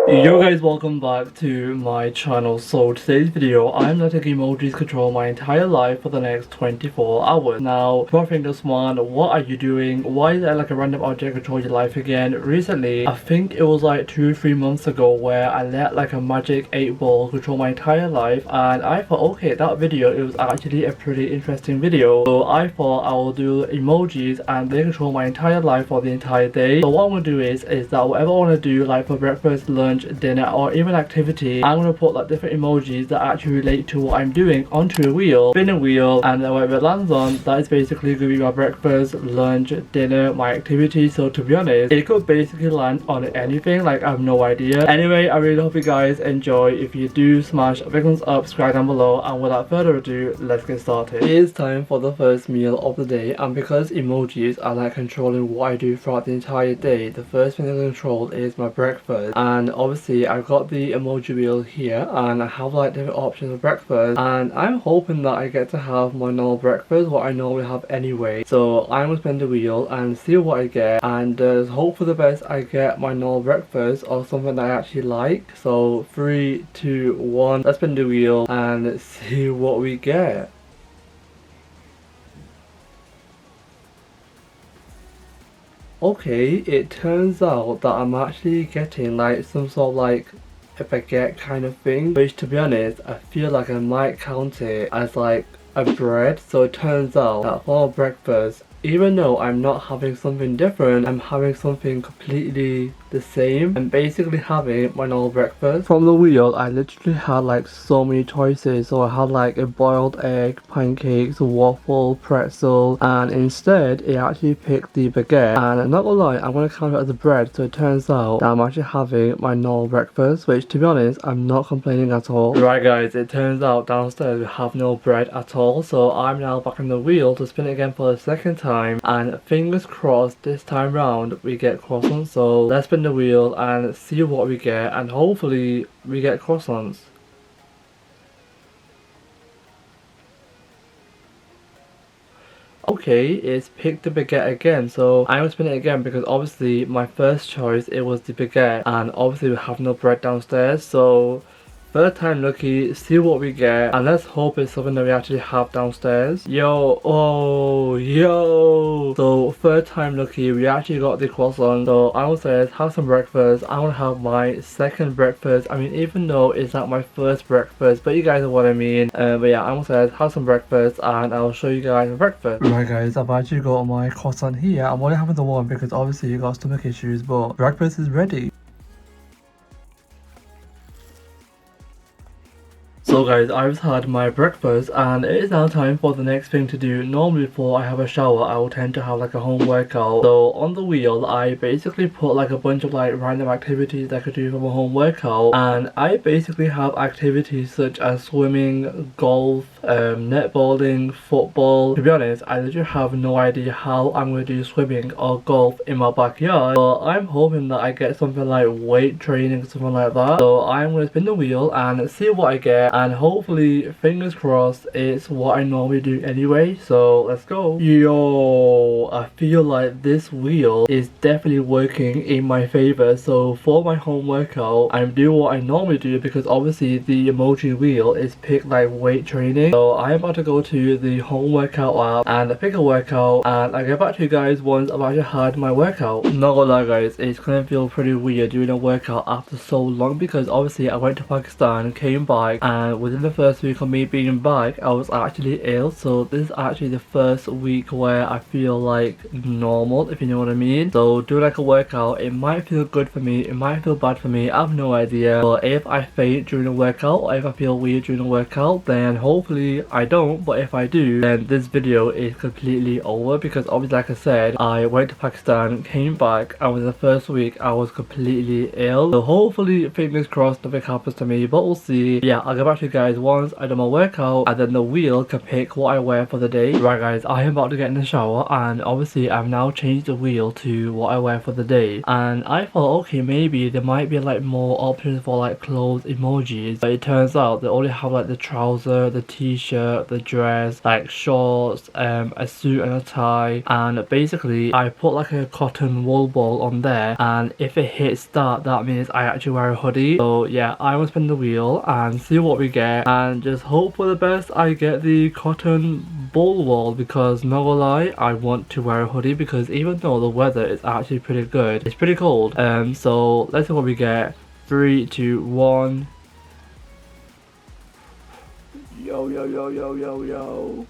Yo guys, welcome back to my channel. So today's video, I'm letting emojis control my entire life for the next 24 hours. Now, before I think this one, what are you doing? Why is there like a random object control your life again? Recently, I think it was like 2-3 months ago where I let like a magic 8 ball control my entire life, and I thought, okay, that video, it was actually a pretty interesting video. So I thought I will do emojis and they control my entire life for the entire day. So what I'm gonna do is that whatever I want to do, like for breakfast, lunch, dinner, or even activity, I'm gonna put like different emojis that actually relate to what I'm doing onto a wheel, spin a wheel, and whatever it lands on, that is basically gonna be my breakfast, lunch, dinner, my activity. So to be honest, it could basically land on anything, like I have no idea. Anyway, I really hope you guys enjoy. If you do, smash a big thumbs up, subscribe down below, and without further ado, let's get started. It is time for the first meal of the day, and because emojis are like controlling what I do throughout the entire day, the first thing I control is my breakfast. And obviously I got the emoji wheel here, and I have like different options of breakfast, and I'm hoping that I get to have my normal breakfast, what I normally have anyway. So I'm gonna spin the wheel and see what I get, and hope for the best I get my normal breakfast or something that I actually like. So 3, 2, 1, let's spin the wheel and see what we get. Okay, it turns out that I'm actually getting like some sort of like a baguette kind of thing, which to be honest, I feel like I might count it as like a bread. So it turns out that for breakfast, even though I'm not having something different, I'm having something completely the same. I'm basically having my normal breakfast. From the wheel, I literally had like so many choices. So I had like a boiled egg, pancakes, waffle, pretzel, and instead it actually picked the baguette. And I'm not gonna lie, I'm gonna count it as a bread. So it turns out that I'm actually having my normal breakfast, which to be honest, I'm not complaining at all. Right guys, it turns out downstairs we have no bread at all. So I'm now back on the wheel to spin it again for the second time, and fingers crossed this time round we get croissants. So let's spin the wheel and see what we get, and hopefully we get croissants. Okay, it's picked the baguette again, so I'm gonna spin it again because obviously my first choice, it was the baguette, and obviously we have no bread downstairs. So third time lucky, see what we get, and let's hope it's something that we actually have downstairs. Yo, oh, yo. So third time lucky, we actually got the croissant. So I will say, have some breakfast. I want to have my second breakfast. I mean, even though it's not my first breakfast, but you guys know what I mean. But yeah, I will say, have some breakfast, and I'll show you guys my breakfast. Right guys, I've actually got my croissant here. I'm only having the one because obviously you got stomach issues, but breakfast is ready. So guys, I've had my breakfast and it is now time for the next thing to do. Normally before I have a shower, I will tend to have like a home workout. So on the wheel, I basically put like a bunch of like random activities that I could do for my home workout. And I basically have activities such as swimming, golf, netballing, football. To be honest, I literally have no idea how I'm going to do swimming or golf in my backyard. But I'm hoping that I get something like weight training, something like that. So I'm going to spin the wheel and see what I get. And hopefully, fingers crossed, it's what I normally do anyway. So let's go. Yo, I feel like this wheel is definitely working in my favor. So for my home workout, I'm doing what I normally do because obviously the emoji wheel is picked like weight training. So I'm about to go to the home workout app and pick a workout, and I'll get back to you guys once I've actually had my workout. Not gonna lie guys, it's gonna feel pretty weird doing a workout after so long because obviously I went to Pakistan, came back, and within the first week of me being back, I was actually ill. So this is actually the first week where I feel like normal, if you know what I mean. So do like a workout, it might feel good for me, it might feel bad for me, I have no idea. But if I faint during a workout, or if I feel weird during a workout, then hopefully I don't. But if I do, then this video is completely over because obviously, like I said, I went to Pakistan, came back, and within the first week I was completely ill. So hopefully, fingers crossed, nothing happens to me, but we'll see. Yeah, I'll get back to you to guys once I do my workout, and then the wheel can pick what I wear for the day. Right guys, I am about to get in the shower, and obviously I've now changed the wheel to what I wear for the day. And I thought, okay, maybe there might be like more options for like clothes emojis, but it turns out they only have like the trouser, the t-shirt, the dress, like shorts, a suit and a tie, and basically I put like a cotton wool ball on there, and if it hits that means I actually wear a hoodie. So yeah, I will spin the wheel and see what we get, and just hope for the best I get the cotton ball wall, because not gonna lie, I want to wear a hoodie because even though the weather is actually pretty good, it's pretty cold. So let's see what we get. 3, 2, 1. Yo yo yo yo yo yo.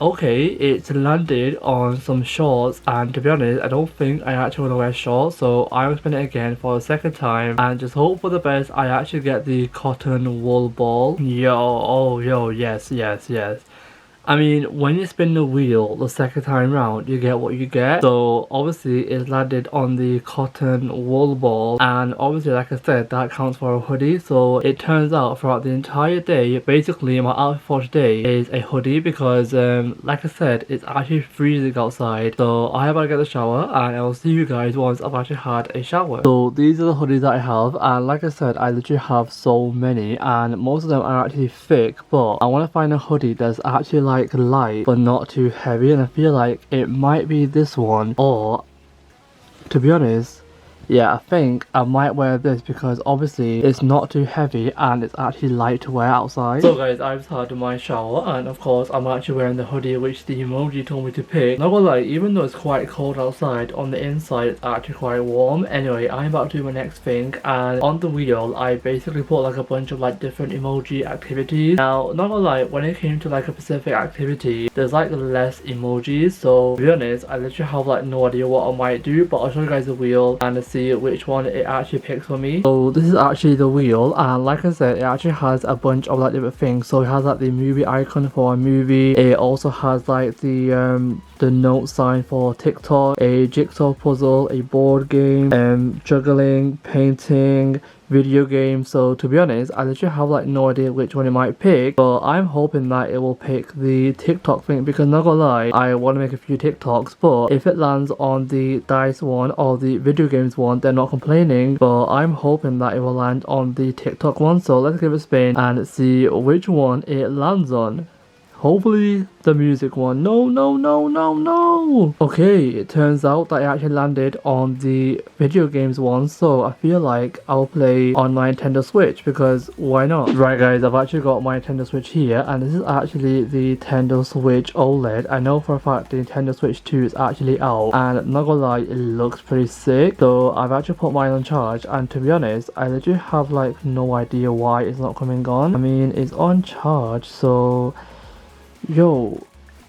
Okay, it's landed on some shorts, and to be honest, I don't think I actually want to wear shorts, so I will spin it again for a second time and just hope for the best I actually get the cotton wool ball. Yo, oh yo, yes. I mean, when you spin the wheel the second time round, you get what you get. So obviously it landed on the cotton wool ball, and obviously like I said, that counts for a hoodie. So it turns out throughout the entire day, basically my outfit for today is a hoodie because like I said, it's actually freezing outside. So I have to get the shower, and I will see you guys once I've actually had a shower. So these are the hoodies that I have, and like I said, I literally have so many, and most of them are actually thick, but I want to find a hoodie that's actually like light but not too heavy, and I feel like it might be this one, or to be honest, yeah, I think I might wear this because obviously it's not too heavy and it's actually light to wear outside. So guys, I've had my shower, and of course I'm actually wearing the hoodie which the emoji told me to pick. Not gonna lie, even though it's quite cold outside, on the inside it's actually quite warm. Anyway, I'm about to do my next thing, and on the wheel I basically put like a bunch of like different emoji activities. Now, not gonna lie, when it came to like a specific activity, there's like less emojis, so to be honest, I literally have like no idea what I might do, but I'll show you guys the wheel and see which one it actually picks for me. So this is actually the wheel, and like I said, it actually has a bunch of like different things. So it has like the movie icon for a movie, it also has like the note sign for TikTok, a jigsaw puzzle, a board game, juggling, painting, video game. So to be honest, I literally have like no idea which one it might pick, but I'm hoping that it will pick the TikTok thing, because not gonna lie, I want to make a few TikToks, but if it lands on the dice one or the video games one, they're not complaining, but I'm hoping that it will land on the TikTok one. So let's give it a spin and see which one it lands on. Hopefully the music one. No. Okay, it turns out that it actually landed on the video games one, so I feel like I'll play on my Nintendo Switch, because why not? Right guys, I've actually got my Nintendo Switch here, and this is actually the Nintendo Switch OLED. I know for a fact the Nintendo Switch 2 is actually out, and not gonna lie, it looks pretty sick. So I've actually put mine on charge, and to be honest, I literally have like no idea why it's not coming on. I mean, it's on charge, so yo,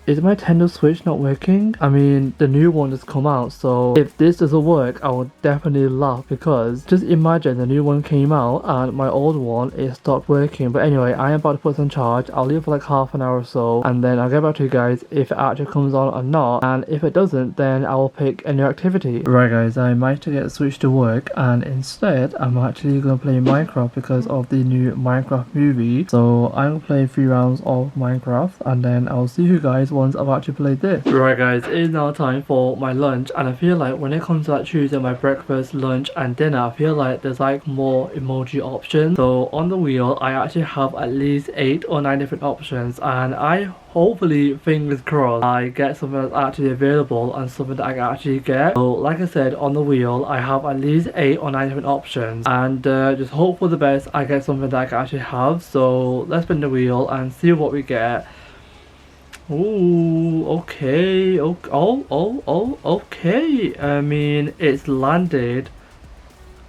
is my Nintendo Switch not working? I mean, the new one has come out, so if this doesn't work, I will definitely laugh, because just imagine the new one came out and my old one, it stopped working. But anyway, I am about to put this on charge. I'll leave for like half an hour or so, and then I'll get back to you guys if it actually comes on or not, and if it doesn't, then I will pick a new activity. Right guys, I managed to get the Switch to work, and instead I'm actually gonna play Minecraft because of the new Minecraft movie. So I'm gonna play 3 rounds of Minecraft, and then I'll see you guys once I've actually played this. Right guys, it is now time for my lunch, and I feel like when it comes to like choosing my breakfast, lunch and dinner, I feel like there's like more emoji options. So on the wheel I actually have at least 8 or 9 different options, and I hopefully, fingers crossed, I get something that's actually available and something that I can actually get. So like I said, on the wheel I have at least 8 or 9 different options, and just hope for the best I get something that I can actually have. So let's spin the wheel and see what we get. Ooh, okay, okay. I mean, it's landed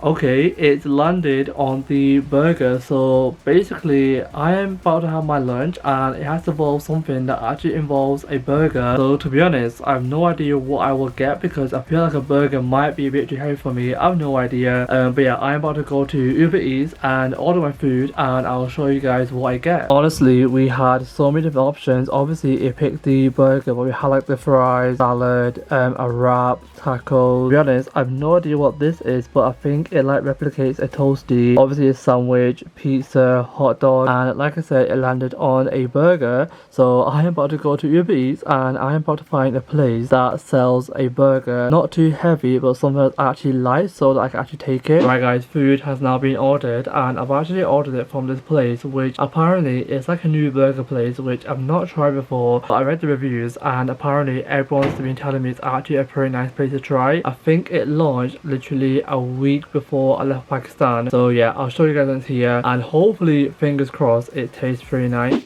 Okay, it's landed on the burger. So basically I am about to have my lunch and it has to involve something that actually involves a burger. So to be honest, I have no idea what I will get because I feel like a burger might be a bit too heavy for me. I have no idea. But yeah, I'm about to go to Uber Eats and order my food and I'll show you guys what I get. Honestly, we had so many different options. Obviously it picked the burger, but we had like the fries, salad, a wrap, tacos. To be honest, I have no idea what this is, but I think think it like replicates a toasty, obviously a sandwich, pizza, hot dog, and like I said, it landed on a burger. So I am about to go to Uber Eats and I am about to find a place that sells a burger, not too heavy but something that's actually light so that I can actually take it. Right guys, food has now been ordered and I've actually ordered it from this place, which apparently is like a new burger place which I've not tried before, but I read the reviews and apparently everyone's been telling me it's actually a pretty nice place to try. I think it launched literally a week before I left Pakistan, so yeah, I'll show you guys what's here and hopefully fingers crossed it tastes pretty nice.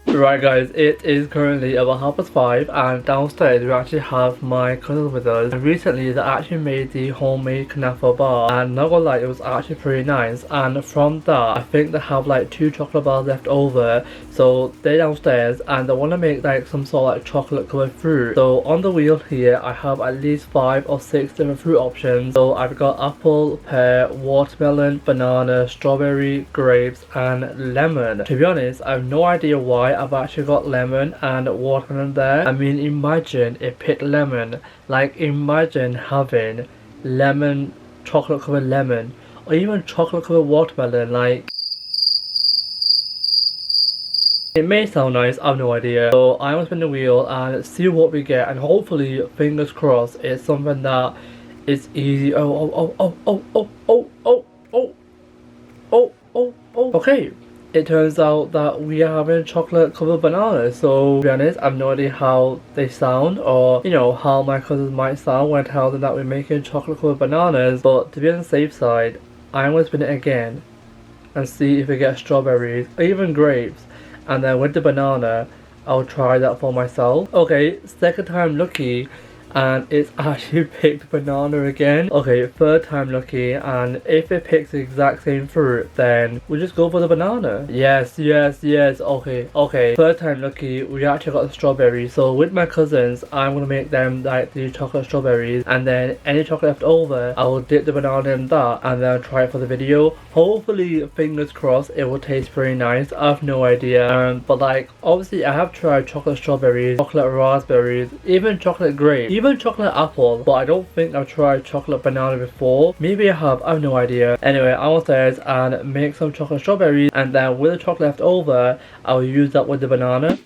Right guys, it is currently about 5:30 and downstairs we actually have my cousins with us, and recently they actually made the homemade kanafa bar and not gonna lie, it was actually pretty nice. And from that I think they have like 2 chocolate bars left over, so they're downstairs and they want to make like some sort of like chocolate covered fruit. So on the wheel here I have at least 5 or 6 different fruit options. So I've got apple, pear, watermelon, banana, strawberry, grapes and lemon. To be honest, I have no idea why I've actually got lemon and watermelon there. I mean, imagine it picked lemon. Like imagine having lemon, chocolate covered lemon, or even chocolate covered watermelon. Like, it may sound nice, I have no idea. So I'm gonna spin the wheel and see what we get, and hopefully fingers crossed it's something that is easy. Okay, it turns out that we are having chocolate covered bananas. So to be honest, I have no idea how they sound, or you know, how my cousins might sound when I tell them that we're making chocolate covered bananas. But to be on the safe side, I'm going to spin it again and see if we get strawberries or even grapes, and then with the banana I'll try that for myself. Okay, second time lucky and it's actually picked banana again. Okay, third time lucky, and if it picks the exact same fruit then we'll just go for the banana. Yes, okay, third time lucky, we actually got the strawberry. So with my cousins I'm gonna make them like the chocolate strawberries, and then any chocolate left over I will dip the banana in that and then try it for the video. Hopefully fingers crossed it will taste pretty nice. I have no idea, but like obviously I have tried chocolate strawberries, chocolate raspberries, even chocolate grape, even chocolate apple, but I don't think I've tried chocolate banana before. Maybe I have no idea. Anyway, I'm upstairs and make some chocolate strawberries, and then with the chocolate left over I'll use that with the banana.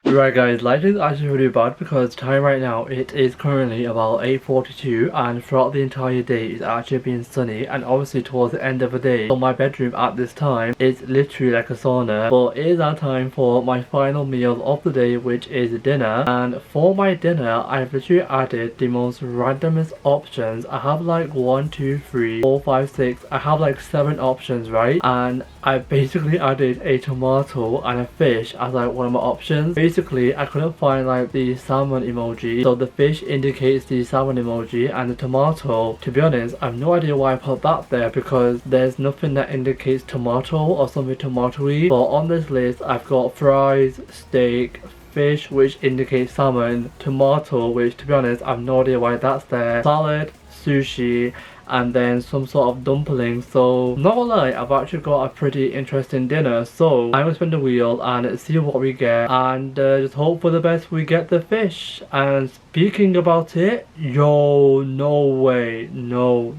Right guys, lighting is actually really bad because time right now it is currently about 8:42 and throughout the entire day it's actually been sunny, and obviously towards the end of the day, so my bedroom at this time is literally like a sauna. But it is our time for my final meal of the day, which is dinner. And for my dinner I've literally added the most randomest options. I have like 1, 2, 3, 4, 5, 6, I have like 7 options, right? And I basically added a tomato and a fish as like one of my options. Basically I couldn't find like the salmon emoji, so the fish indicates the salmon emoji, and the tomato, to be honest I have no idea why I put that there because there's nothing that indicates tomato or something tomatoey. But on this list I've got fries, steak, fish which indicates salmon, tomato which to be honest I have no idea why that's there, salad, sushi, and then some sort of dumpling. So not gonna lie, I've actually got a pretty interesting dinner. So I'm gonna spin the wheel and see what we get, and just hope for the best we get the fish. And speaking about it, yo, no way, no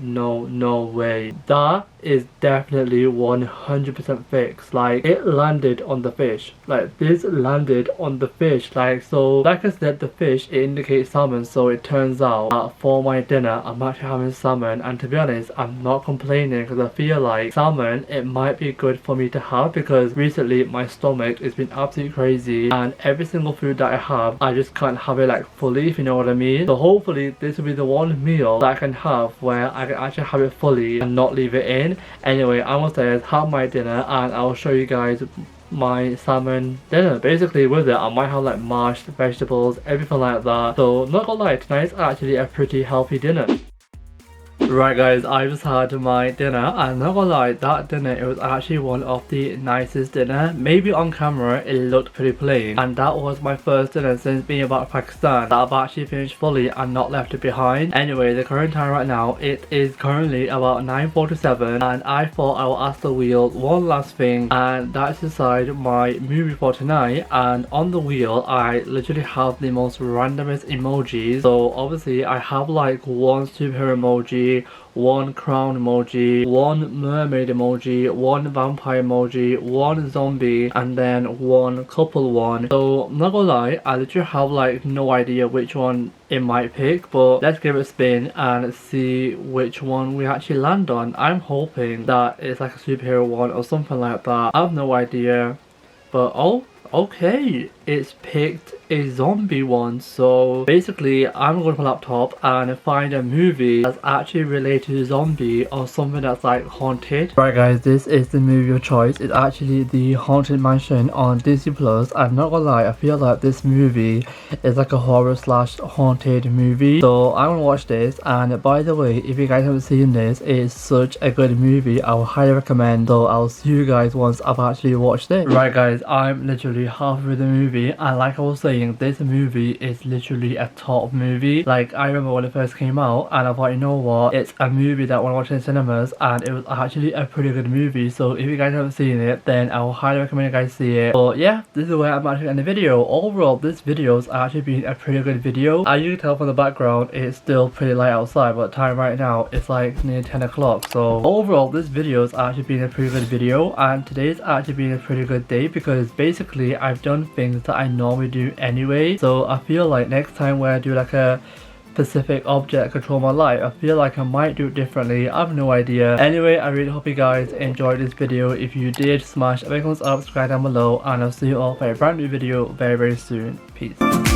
way, that is definitely 100% fixed. Like it landed on the fish, like this landed on the fish. Like, so like I said, the fish, it indicates salmon, so it turns out that for my dinner I'm actually having salmon. And to be honest, I'm not complaining because I feel like salmon, it might be good for me to have because recently my stomach has been absolutely crazy and every single food that I have I just can't have it like fully, if you know what I mean. So hopefully this will be the one meal that I can have where I can actually have it fully and not leave it in. Anyway, I'm upstairs, have my dinner, and I'll show you guys my salmon dinner. Basically with it I might have like mashed vegetables, everything like that. So not gonna lie, tonight's actually a pretty healthy dinner. Right guys, I just had my dinner and not gonna lie, that dinner, it was actually one of the nicest dinner. Maybe on camera it looked pretty plain, and that was my first dinner since being back to Pakistan that I've actually finished fully and not left it behind. Anyway, the current time right now, it is currently about 9:47, and I thought I will ask the wheel one last thing, and that's decide my movie for tonight. And on the wheel I literally have the most randomest emojis. So obviously I have like one superhero emoji, one crown emoji, one mermaid emoji, one vampire emoji, one zombie, and then one couple one. So I'm not gonna lie, I literally have like no idea which one it might pick, but let's give it a spin and see which one we actually land on. I'm hoping that it's like a superhero one or something like that. I have no idea, but oh, okay, it's picked a zombie one. So basically I'm going to my laptop and find a movie that's actually related to zombie or something that's like haunted. Right guys, this is the movie of choice. It's actually The Haunted Mansion on Disney Plus. I'm not gonna lie, I feel like this movie is like a horror slash haunted movie, so I'm gonna watch this. And by the way, if you guys haven't seen this, it's such a good movie. I would highly recommend, so I'll see you guys once I've actually watched it. Right guys, I'm literally halfway through the movie, and like I was saying, this movie is literally a top movie. Like I remember when it first came out and I thought, you know what, it's a movie that when I watched in cinemas, and it was actually a pretty good movie. So if you guys haven't seen it, then I will highly recommend you guys see it. But yeah, this is where I'm actually in the video. Overall, this video has actually been a pretty good video. As you can tell from the background, it's still pretty light outside, but time right now it's like near 10 o'clock. So overall, this video has actually been a pretty good video, and today's actually been a pretty good day because basically I've done things that I normally do anyway. So I feel like next time when I do like a specific object control my life, I feel like I might do it differently. I have no idea. Anyway, I really hope you guys enjoyed this video. If you did, smash a big thumbs up, subscribe down below, and I'll see you all for a brand new video very soon. Peace.